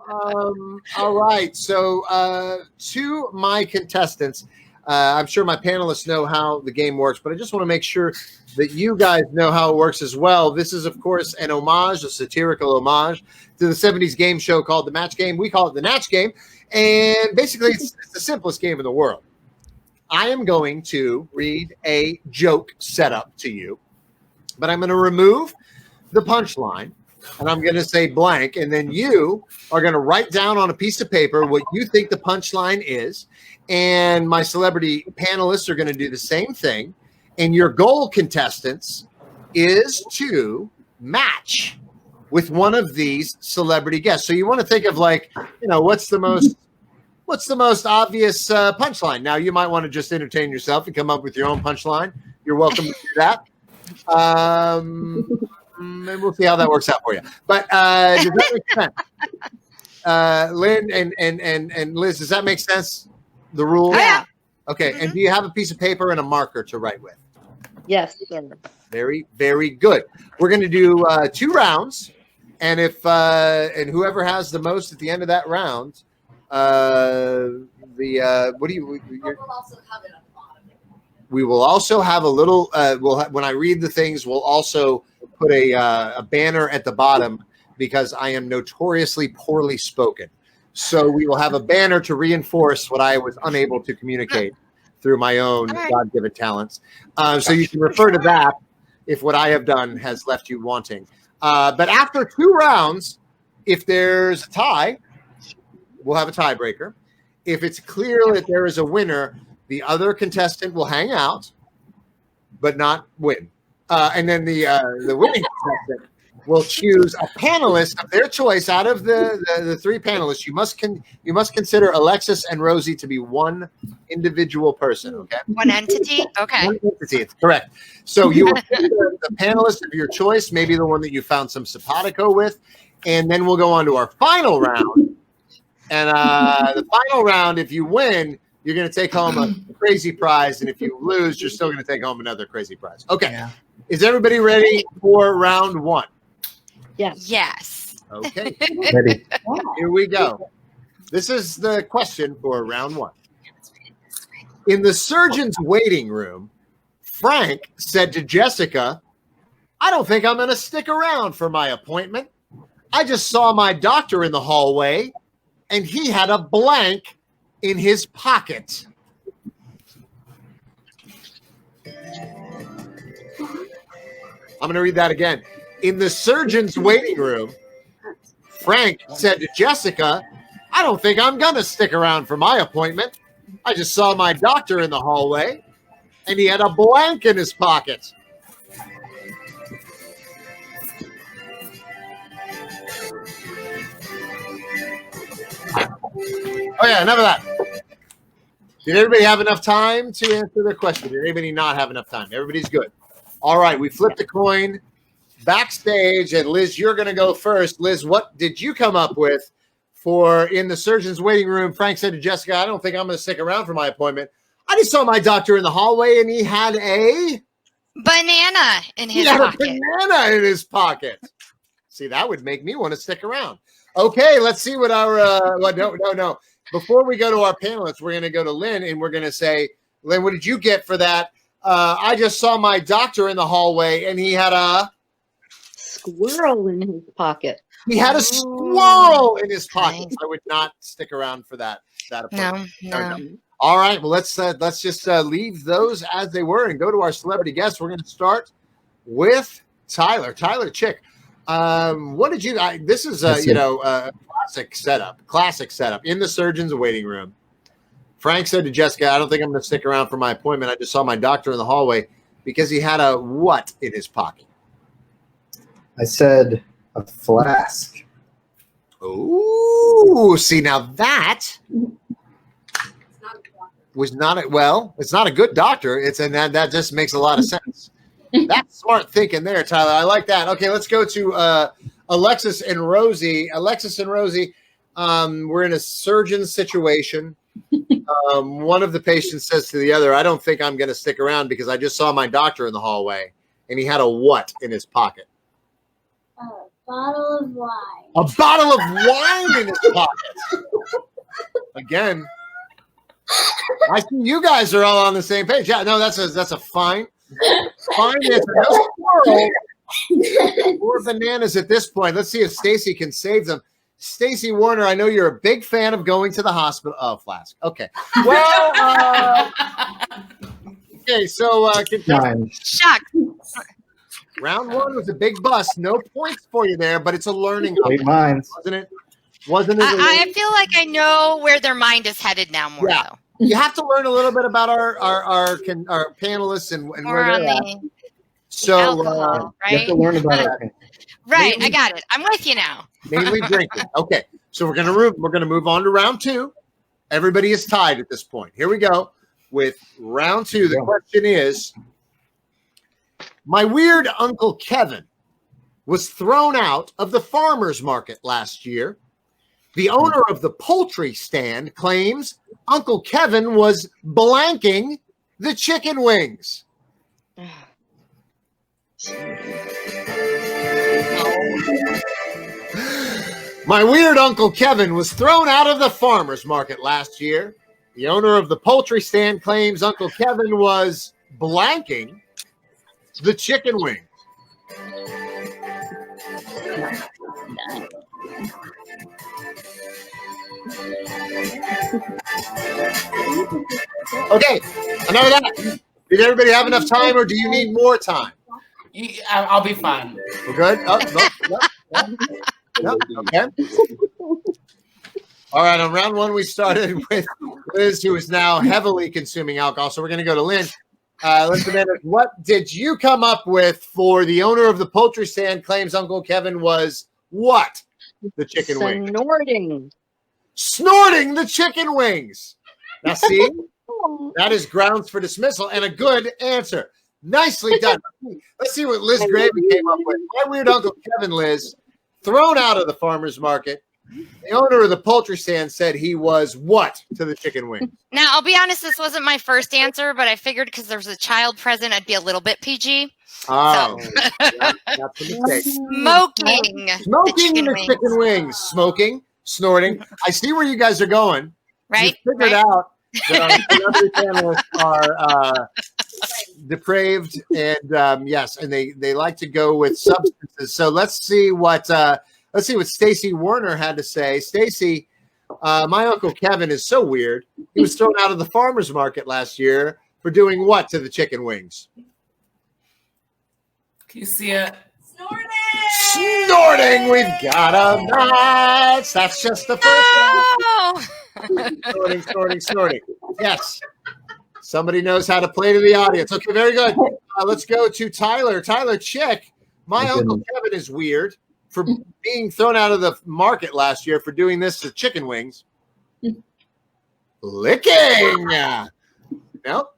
All right. So to my contestants, I'm sure my panelists know how the game works, but I just want to make sure that you guys know how it works as well. This is, of course, an homage, a satirical homage to the 70s game show called the Natch Game. We call it the Natch Game. And basically, it's the simplest game in the world. I am going to read a joke setup to you, but I'm going to remove the punchline, and I'm going to say blank, and then you are going to write down on a piece of paper what you think the punchline is, and my celebrity panelists are going to do the same thing, and your goal, contestants, is to match with one of these celebrity guests. So you want to think of, like, you know, what's the most obvious punchline? Now, you might want to just entertain yourself and come up with your own punchline. You're welcome to do that. And we'll see how that works out for you. But does that make sense? Lynn and Liz, does that make sense? The rules? Yeah. Okay. Mm-hmm. And do you have a piece of paper and a marker to write with? Yes, sir. Very, very good. We're going to do 2 rounds. And if and whoever has the most at the end of that round, what do you? We'll also have it on the bottom. We will also have a little. When I read the things, we'll also put a banner at the bottom because I am notoriously poorly spoken. So we will have a banner to reinforce what I was unable to communicate through my own God-given talents. So you can refer to that if what I have done has left you wanting. But after 2 rounds, if there's a tie, we'll have a tiebreaker. If it's clear that there is a winner, the other contestant will hang out, but not win. And then the winning contestant will choose a panelist of their choice out of the 3 panelists. You must consider Alexis and Rosie to be one individual person. Okay, one entity. Okay, one entity. It's correct. So you will consider the panelist of your choice, maybe the one that you found some simpatico with, and then we'll go on to our final round. And the final round, if you win, you're going to take home a crazy prize, and if you lose, you're still going to take home another crazy prize. Okay. Yeah. Is everybody ready for round 1? Yes. Yes. Okay. Ready. Here we go. This is the question for round 1. In the surgeon's waiting room, Frank said to Jessica, "I don't think I'm going to stick around for my appointment. I just saw my doctor in the hallway, and he had a blank in his pocket." I'm going to read that again. In the surgeon's waiting room, Frank said to Jessica, "I don't think I'm going to stick around for my appointment. I just saw my doctor in the hallway, and he had a blank in his pocket." Oh, yeah, enough of that. Did everybody have enough time to answer the question? Did anybody not have enough time? Everybody's good. All right, we flipped the coin backstage, and Liz, you're going to go first. Liz, what did you come up with for in the surgeon's waiting room? Frank said to Jessica, "I don't think I'm going to stick around for my appointment. I just saw my doctor in the hallway, and he had a banana in his pocket." A banana in his pocket. See, that would make me want to stick around. Okay, let's see what our no. Before we go to our panelists, we're going to go to Lynn, and we're going to say, Lynn, what did you get for that? I just saw my doctor in the hallway, and he had a squirrel in his pocket. He had a squirrel in his pocket. I would not stick around for that appointment. No. All right. Well, let's just leave those as they were and go to our celebrity guests. We're going to start with Tyler. Tyler Chick. What did you? This is a classic setup in the surgeon's waiting room. Frank said to Jessica, "I don't think I'm going to stick around for my appointment. I just saw my doctor in the hallway because he had a what in his pocket?" I said a flask. Ooh, see, now that was not a, well, it's not a good doctor. That just makes a lot of sense. That's smart thinking there, Tyler. I like that. Okay, let's go to Alexis and Rosie. Alexis and Rosie, we're in a surgeon situation. One of the patients says to the other, "I don't think I'm going to stick around because I just saw my doctor in the hallway, and he had a what in his pocket?" Bottle of wine. A bottle of wine in his pocket. Again, I see you guys are all on the same page. Yeah, no, that's a fine answer. No squirrel or bananas at this point. Let's see if Stacy can save them. Stacy Warner, I know you're a big fan of going to the hospital. Oh, Flask. Okay. Well, okay, so Shock. round one was a big bust. No points for you there, but it's a learning Great minds. wasn't it? Wasn't it? I feel like I know where their mind is headed now more, Yeah. though. You have to learn a little bit about our panelists and More where on they're at. the So alcohol, You have to right? learn about it. Right, I got it. I'm with you now. mainly drinking. Okay, so we're gonna move on to round two. Everybody is tied at this point. Here we go with round two. The question is: my weird Uncle Kevin was thrown out of the farmer's market last year. The owner of the poultry stand claims Uncle Kevin was blanking the chicken wings. My weird Uncle Kevin was thrown out of the farmer's market last year. The owner of the poultry stand claims Uncle Kevin was blanking the chicken wing. Okay, enough of that. Did everybody have enough time, or do you need more time? I'll be fine. We're good? No, okay. All right, on round one, we started with Liz, who is now heavily consuming alcohol. So we're going to go to Lynn. Lynn, what did you come up with for the owner of the poultry stand claims Uncle Kevin was what? The chicken wing. Snorting the chicken wings. Now, see, that is grounds for dismissal and a good answer. Nicely done. Let's see what Liz Graven came up with. My weird Uncle Kevin, Liz, thrown out of the farmer's market. The owner of the poultry stand said he was what to the chicken wing? Now, I'll be honest, this wasn't my first answer, but I figured because there was a child present, I'd be a little bit PG. Oh, that's a mistake. Smoking The chicken wings. Smoking, snorting. I see where you guys are going. Right? You figured out that our celebrity panelists are depraved and yes, and they like to go with substances. So let's see what Stacy Warner had to say. Stacy, my Uncle Kevin is so weird. He was thrown out of the farmer's market last year for doing what to the chicken wings? Can you see it? Snorting. We've got a match. That's just the first one. Snorting. Yes. Somebody knows how to play to the audience. Okay, very good. Let's go to Tyler. Tyler Chick. My Uncle Kevin is weird for being thrown out of the market last year for doing this to chicken wings. Licking. Nope.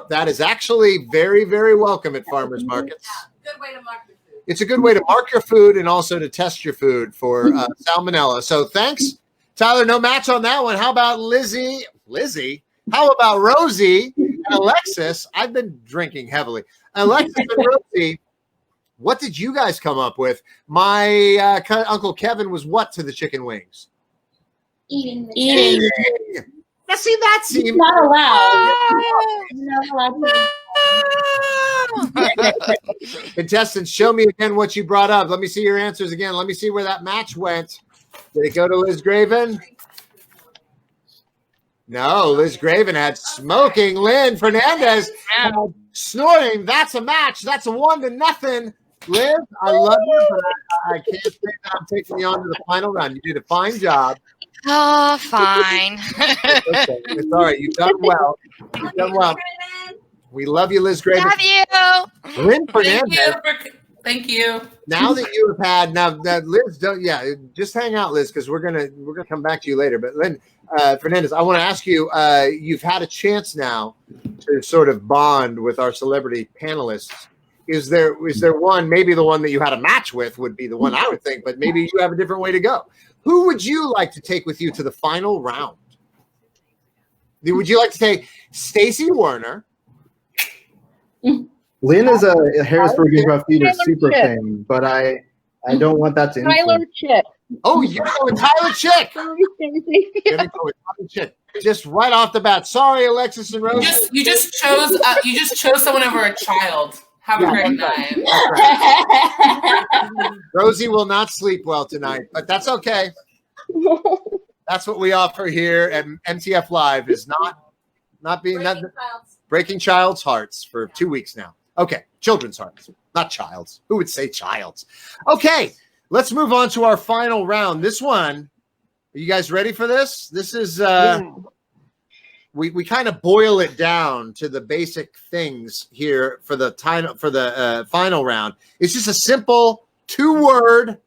That is actually very, very welcome at farmers markets. Good way to mark your food. It's a good way to mark your food and also to test your food for salmonella. So thanks, Tyler. No match on that one. How about Lizzie? How about Rosie and Alexis? I've been drinking heavily. Alexis and Rosie, what did you guys come up with? My Uncle Kevin was what to the chicken wings? Eating. Now, see, that seems Not allowed. Contestants, show me again what you brought up. Let me see your answers again. Let me see where that match went. Did it go to Liz Graven? No, Liz Graven had smoking. Lynn Fernandez had snorting. That's a match. That's a 1-0. Liz, I love you, but I can't say that I'm taking you on to the final round. You did a fine job. Oh, fine. Okay, it's all right. You've done well. We love you, Liz Graven. Love you. Lynn Fernandez. Thank you. Now that you have had Liz, just hang out, Liz, because we're gonna come back to you later. But Lynn Fernandez, I want to ask you. You've had a chance now to sort of bond with our celebrity panelists. Is there one? Maybe the one that you had a match with would be the one I would think, but maybe you have a different way to go. Who would you like to take with you to the final round? Would you like to take Stacy Warner? Lynn is a Harrisburg Improv Theater super fan, but I I don't want that to Tyler influence. Chick. Oh, you're going Tyler Chick. Sorry, Stacey. Gonna go with Tyler Chick. Just right off the bat. Sorry, Alexis and Rosie. You just chose someone over a child. Have a great night. Rosie will not sleep well tonight, but that's okay. That's what we offer here at MTF Live is not breaking child's hearts for 2 weeks now. Okay, children's hearts, not child's. Who would say child's? Okay, let's move on to our final round. This one, are you guys ready for this? This is we kind of boil it down to the basic things here for the final round. It's just a simple 2-word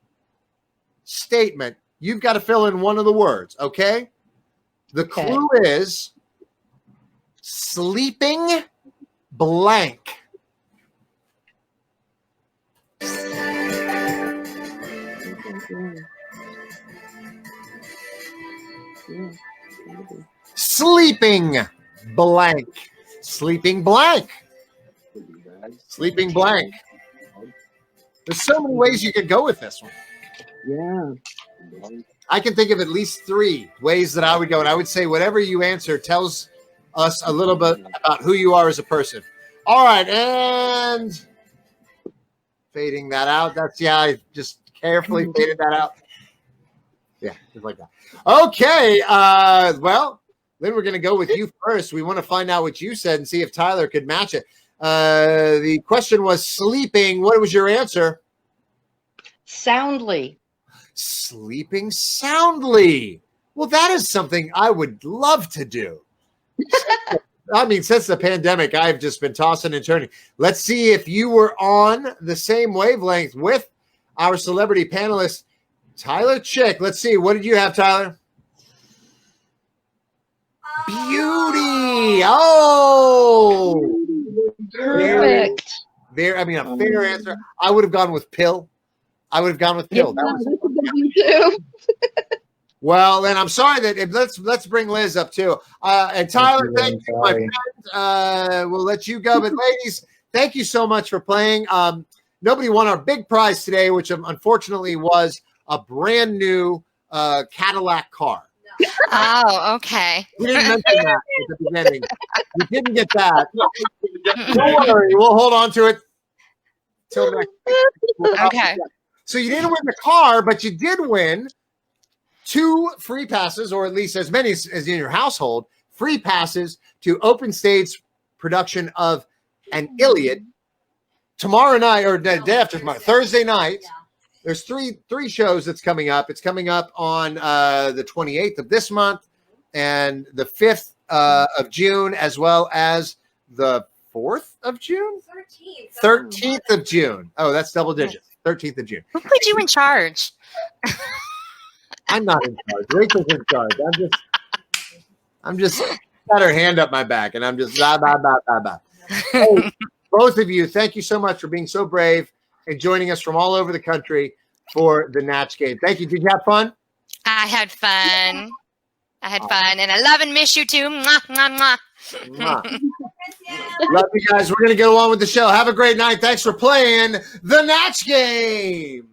statement. You've got to fill in one of the words, okay? The clue is sleeping blank. Sleeping blank. Sleeping blank. Sleeping blank. There's so many ways you could go with this one. Yeah. I can think of at least 3 ways that I would go, and I would say whatever you answer tells us a little bit about who you are as a person. All right, and fading that out. That's, yeah, I just carefully faded that out. Yeah, just like that. Okay, well, then we're going to go with you first. We want to find out what you said and see if Tyler could match it. The question was sleeping. What was your answer? Soundly. Sleeping soundly. Well, that is something I would love to do. I mean, since the pandemic, I've just been tossing and turning. Let's see if you were on the same wavelength with our celebrity panelist, Tyler Chick. Let's see. What did you have, Tyler? Beauty. Oh, Perfect. there. I mean, a fair answer. I would have gone with pill. I would have gone with pill. Yeah, That was that's a good one too. well, then I'm sorry that let's bring Liz up too. And Tyler, thank you, my friend. We'll let you go, but ladies, thank you so much for playing. Nobody won our big prize today, which unfortunately was a brand new Cadillac car. Oh, okay. We didn't mention that at the beginning. We didn't get that. Don't worry, we'll hold on to it till next week. Okay. So you didn't win the car, but you did win 2 free passes, or at least as many as in your household, free passes to Open Stage production of An Iliad tomorrow night, or the day after tomorrow, Thursday night. There's three shows that's coming up. It's coming up on the 28th of this month and the 5th of June, as well as the 4th of June? 13th of June. Oh, that's double digits. 13th of June. Who put you in charge? I'm not in charge. Rachel's in charge. I'm just got her hand up my back, and I'm just blah, blah, blah, blah, blah. Hey, both of you, thank you so much for being so brave and joining us from all over the country for the Natch Game. Thank you. Did you have fun? I had fun. And I love and miss you too. Mwah, mwah, mwah. Love you guys. We're going to go on with the show. Have a great night. Thanks for playing the Natch Game.